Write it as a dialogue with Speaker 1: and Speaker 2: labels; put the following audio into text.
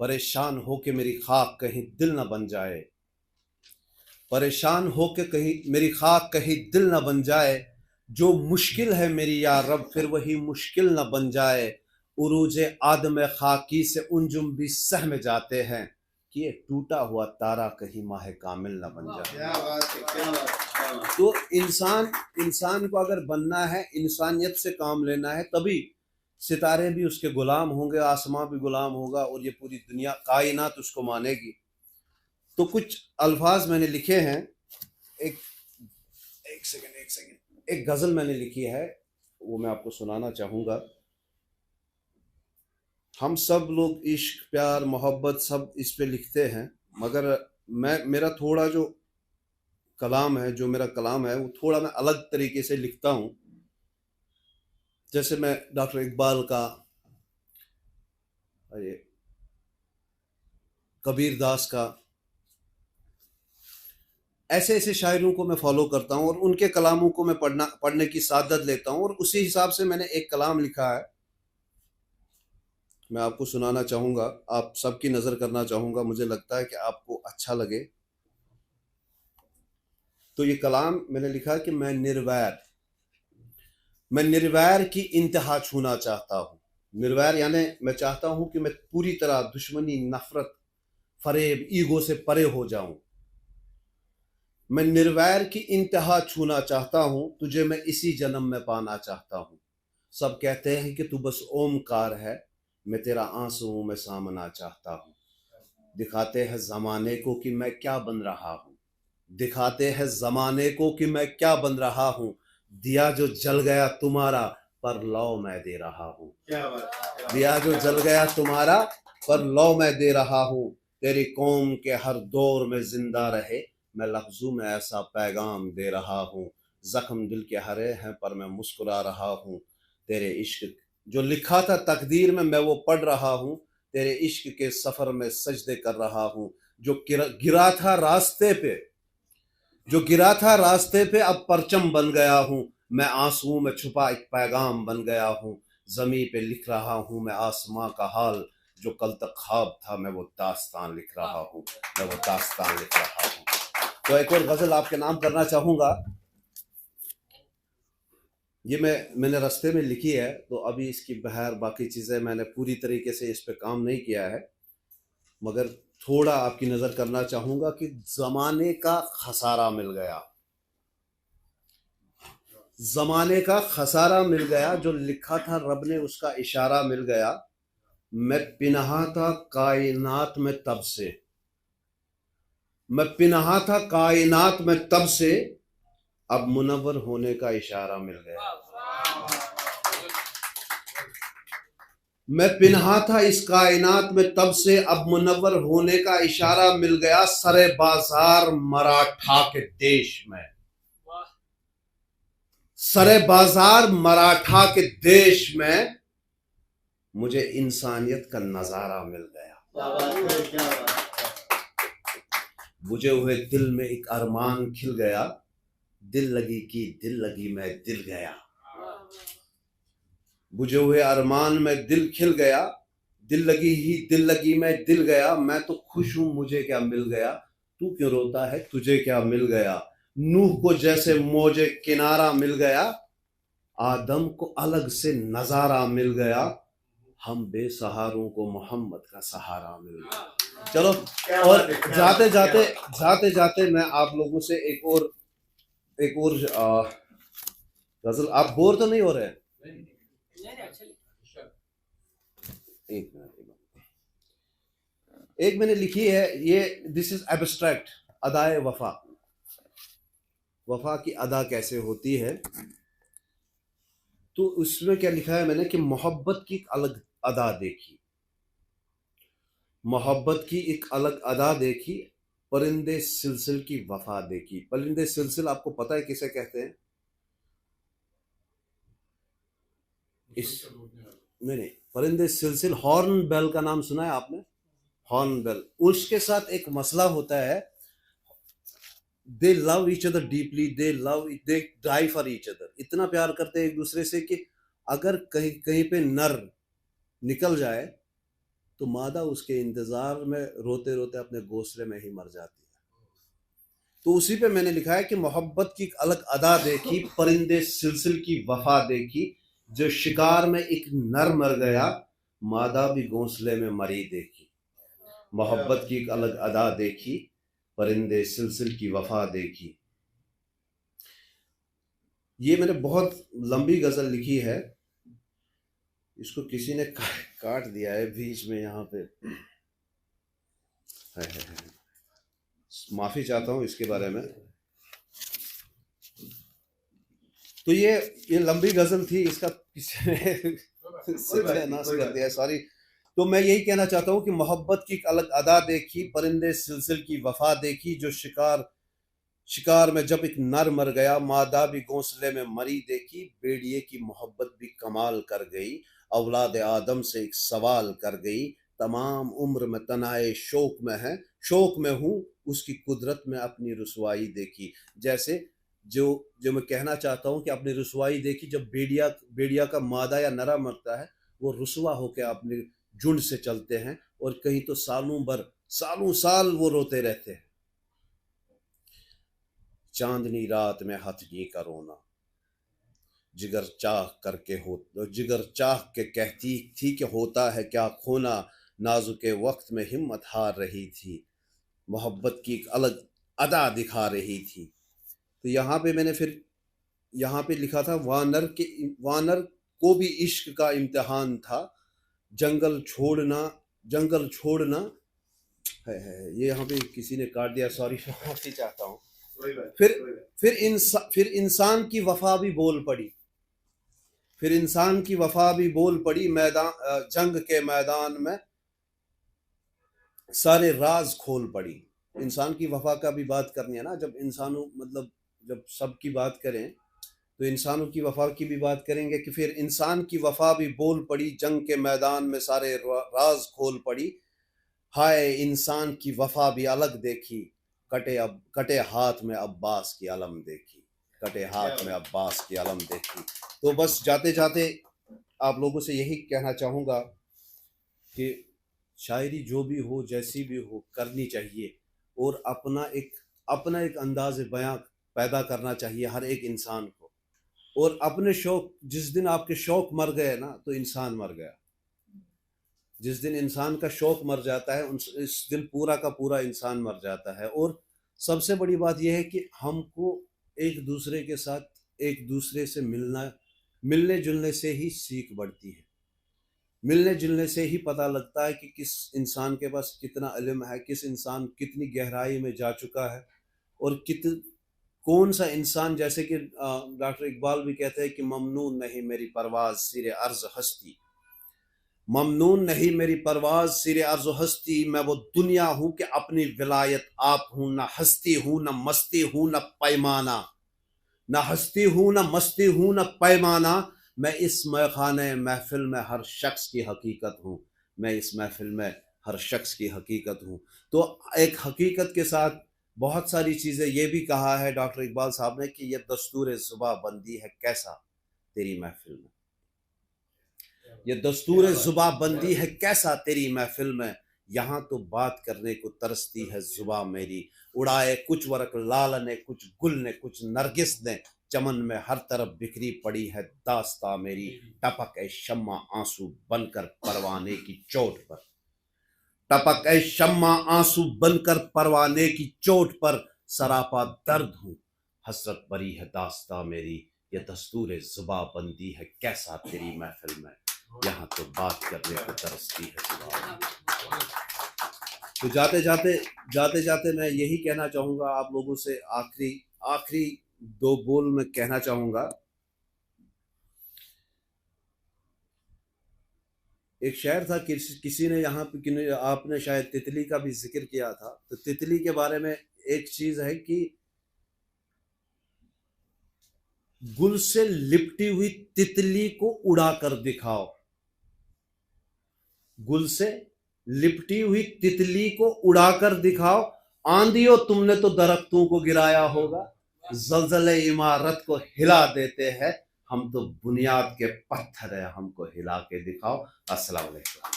Speaker 1: परेशान हो के मेरी खाक कहीं दिल न बन जाए, परेशान हो के कहीं मेरी खाक कहीं दिल न बन जाए, जो मुश्किल है मेरी या रब फिर वही मुश्किल न बन जाए, उरूज आदम खाकी से उंजुम भी सहम जाते हैं कि ये टूटा हुआ तारा कहीं माह कामिल न बन जाए।
Speaker 2: क्या बात है, क्या बात है, क्या बात है।
Speaker 1: तो इंसान को अगर बनना है, इंसानियत से काम लेना है, तभी सितारे भी उसके गुलाम होंगे, आसमां भी गुलाम होगा और ये पूरी दुनिया कायनात उसको मानेगी। तो कुछ अल्फाज मैंने लिखे हैं। एक एक सेकंड, एक गज़ल मैंने लिखी है, वो मैं आपको सुनाना चाहूँगा। हम सब लोग इश्क, प्यार, मोहब्बत सब इस पे लिखते हैं, मगर मेरा थोड़ा जो कलाम है, जो मेरा कलाम है, वो थोड़ा मैं अलग तरीके से लिखता हूँ। जैसे मैं डॉक्टर इकबाल का, ये कबीर दास का, ऐसे ऐसे शायरों को मैं फॉलो करता हूँ और उनके कलामों को मैं पढ़ने की सादत लेता हूँ और उसी हिसाब से मैंने एक कलाम लिखा है, मैं आपको सुनाना चाहूँगा, आप सबकी नज़र करना चाहूँगा, मुझे लगता है कि आपको अच्छा लगे। तो ये कलाम मैंने लिखा कि मैं निर्वैर की इंतहा छूना चाहता हूँ। निर्वैर यानी मैं चाहता हूँ कि मैं पूरी तरह दुश्मनी, नफरत, फरेब, ईगो से परे हो जाऊं। मैं निर्वैर की इंतहा छूना चाहता हूँ, तुझे मैं इसी जन्म में पाना चाहता हूँ। सब कहते हैं कि तू बस ओमकार है, मैं तेरा आंसुओं में सामना चाहता हूँ। दिखाते हैं ज़माने को कि मैं क्या बन रहा हूँ, दिखाते हैं ज़माने को कि मैं क्या बन रहा हूँ। दिया जो जल गया तुम्हारा पर लौ मैं दे रहा हूँ।
Speaker 2: क्या बात है, क्या बात है।
Speaker 1: दिया जो जल गया तुम्हारा पर लौ मैं दे रहा हूँ। तेरी कौम के हर दौर में जिंदा रहे, मैं लफ्जों में ऐसा पैगाम दे रहा हूँ। जख्म दिल के हरे हैं पर मैं मुस्कुरा रहा हूँ। तेरे इश्क जो लिखा था तकदीर में मैं वो पढ़ रहा हूँ। तेरे इश्क के सफर में सजदे कर रहा हूँ। जो गिरा था रास्ते पे, जो गिरा था रास्ते पे अब परचम बन गया हूँ। मैं आंसुओं में छुपा एक पैगाम बन गया हूँ। जमी पे लिख रहा हूँ मैं आसमां का हाल, जो कल तक ख्वाब था मैं वो दास्तान लिख रहा हूँ, मैं वो दास्तान लिख रहा हूँ। तो एक और गजल आपके नाम करना चाहूँगा। ये मैंने रास्ते में लिखी है, तो अभी इसकी बहर बाकी चीज़ें मैंने पूरी तरीके से इस पे काम नहीं किया है, मगर थोड़ा आपकी नज़र करना चाहूँगा कि ज़माने का खसारा मिल गया, ज़माने का खसारा मिल गया, जो लिखा था रब ने उसका इशारा मिल गया। मैं पिनहा था कायनात में तब से, मैं पिनहा था कायनात में तब से, अब मुनव्वर होने का इशारा मिल गया। मैं पिनहा था इस कायनात में तब से, अब मुनव्वर होने का इशारा मिल गया। सरे बाजार मराठा के देश में, सरे बाजार मराठा के देश में, मुझे इंसानियत का नजारा मिल गया।
Speaker 2: क्या बात है, क्या बात है।
Speaker 1: बुझे हुए दिल में एक अरमान खिल गया, दिल लगी की दिल लगी मैं दिल गया। बुझे हुए अरमान में दिल खिल गया, दिल लगी ही दिल लगी मैं दिल गया। मैं तो खुश हूं मुझे क्या मिल गया, तू क्यों रोता है तुझे क्या मिल गया। नूह को जैसे मौजे किनारा मिल गया, आदम को अलग से नजारा मिल गया। हम बेसहारों को मोहम्मद का सहारा मिल गया। चलो, और जाते जाते मैं आप लोगों से एक और गजल, आप बोर तो नहीं हो रहे हैं? एक मिनट, एक मैंने लिखी है, ये दिस इज एब्स्ट्रैक्ट, अदाए वफा। वफा की अदा कैसे होती है, तो उसमें क्या लिखा है मैंने कि मोहब्बत की एक अलग अदा देखी, मोहब्बत की एक अलग अदा देखी, परिंदे सिलसिल की वफा देखी। परिंदे सिलसिल आपको पता है किसे कहते हैं? इस नहीं, परिंदे सिलसिल, हॉर्न बेल का नाम सुना है आपने? हॉर्न बेल, उसके साथ एक मसला होता है, they love each other deeply, they die for each other. इतना प्यार करते हैं एक दूसरे से कि अगर कहीं कहीं पे नर निकल जाए تو مادہ اس کے انتظار میں روتے روتے اپنے گھونسلے میں ہی مر جاتی ہے۔ تو اسی پہ میں نے لکھا ہے کہ محبت کی ایک الگ ادا دیکھی، پرندے سلسل کی وفا دیکھی، جو شکار میں ایک نر مر گیا، مادہ بھی گھونسلے میں مری دیکھی۔ محبت کی ایک الگ ادا دیکھی، پرندے سلسل کی وفا دیکھی۔ یہ میں نے بہت لمبی غزل لکھی ہے، اس کو کسی نے کاٹ دیا ہے بیچ میں یہاں پہ، معافی چاہتا ہوں اس کے بارے میں۔ تو یہ لمبی غزل تھی، اس کا کسی نے ناس کر دیا ہے، سوری۔ تو میں یہی کہنا چاہتا ہوں کہ محبت کی ایک الگ ادا دیکھی، پرندے سلسل کی وفا دیکھی، جو شکار میں جب ایک نر مر گیا، مادہ بھی گھونسلے میں مری دیکھی، بیڑیے کی محبت بھی کمال کر گئی، اولاد آدم سے ایک سوال کر گئی، تمام عمر میں تنہائے شوق میں ہے، شوق میں ہوں، اس کی قدرت میں اپنی رسوائی دیکھی۔ جیسے جو میں کہنا چاہتا ہوں کہ اپنی رسوائی دیکھی، جب بیڑیا کا مادہ یا نرا مرتا ہے، وہ رسوا ہو کے اپنے جھنڈ سے چلتے ہیں، اور کہیں تو سالوں سال وہ روتے رہتے ہیں۔ چاندنی رات میں ہتھنی کا رونا، جگر چاہ کے کہتی تھی کہ ہوتا ہے کیا کھونا، نازک وقت میں ہمت ہار رہی تھی، محبت کی ایک الگ ادا دکھا رہی تھی۔ تو یہاں پہ میں نے پھر یہاں پہ لکھا تھا، وانر کو بھی عشق کا امتحان تھا، جنگل چھوڑنا ہے۔ یہ یہاں پہ کسی نے کاٹ دیا، سوری، معافی چاہتا ہوں۔ پھر انسان کی وفا بھی بول پڑی، جنگ کے میدان میں سارے راز کھول پڑی۔ انسان کی وفا کا بھی بات کرنی ہے نا، جب سب کی بات کریں تو انسانوں کی وفا کی بھی بات کریں گے، کہ پھر انسان کی وفا بھی بول پڑی، جنگ کے میدان میں سارے راز کھول پڑی، ہائے انسان کی وفا بھی الگ دیکھی، کٹے ہاتھ میں عباس کی علم دیکھی، تو بس جاتے جاتے آپ لوگوں سے یہی کہنا چاہوں گا کہ شاعری جو بھی ہو، جیسی بھی ہو، کرنی چاہیے، اور اپنا ایک انداز بیاں پیدا کرنا چاہیے ہر ایک انسان کو، اور اپنے شوق، جس دن آپ کے شوق مر گئے نا، تو انسان مر گیا۔ جس دن انسان کا شوق مر جاتا ہے، اس دن پورا کا پورا انسان مر جاتا ہے۔ اور سب سے بڑی بات یہ ہے کہ ہم کو ایک دوسرے کے ساتھ، ایک دوسرے سے ملنے جلنے سے ہی سیکھ بڑھتی ہے، ملنے جلنے سے ہی پتہ لگتا ہے کہ کس انسان کے پاس کتنا علم ہے، کس انسان کتنی گہرائی میں جا چکا ہے، اور کون سا انسان، جیسے کہ ڈاکٹر اقبال بھی کہتے ہیں کہ ممنون نہیں میری پرواز سیر عرض ہستی، ممنون نہیں میری پرواز سیر عرض و ہستی، میں وہ دنیا ہوں کہ اپنی ولایت آپ ہوں، نہ ہستی ہوں نہ مستی ہوں نہ پیمانہ، نہ ہستی ہوں نہ مستی ہوں نہ پیمانہ، میں اس میخانے محفل میں ہر شخص کی حقیقت ہوں، میں اس محفل میں ہر شخص کی حقیقت ہوں۔ تو ایک حقیقت کے ساتھ بہت ساری چیزیں، یہ بھی کہا ہے ڈاکٹر اقبال صاحب نے کہ یہ دستور زباں بندی ہے کیسا تیری محفل میں، یہ دستور زباں بندی ہے کیسا تیری محفل میں، یہاں تو بات کرنے کو ترستی ہے زباں میری، اڑائے کچھ ورق لال نے، کچھ گل نے، کچھ نرگس نے، چمن میں ہر طرف بکھری پڑی ہے داستاں میری، ٹپک اے شمع آنسو بن کر پروانے کی چوٹ پر، ٹپک اے شمع آنسو بن کر پروانے کی چوٹ پر، سراپا درد ہوں حسرت بری ہے داستاں میری، یہ دستور زباں بندی ہے کیسا تیری محفل میں، یہاں تو بات کرنے کو ترستی ہے زباں۔ تو جاتے جاتے میں یہی کہنا چاہوں گا آپ لوگوں سے، آخری دو بول میں کہنا چاہوں گا۔ ایک شعر تھا، کسی نے یہاں پہ، آپ نے شاید تتلی کا بھی ذکر کیا تھا، تو تتلی کے بارے میں ایک چیز ہے کہ گل سے لپٹی ہوئی تتلی کو اڑا کر دکھاؤ، گل سے لپٹی ہوئی تتلی کو اڑا کر دکھاؤ، آندھیو تم نے تو درختوں کو گرایا ہوگا، زلزلے عمارت کو ہلا دیتے ہیں، ہم تو بنیاد کے پتھر ہیں، ہم کو ہلا کے دکھاؤ۔ السلام علیکم۔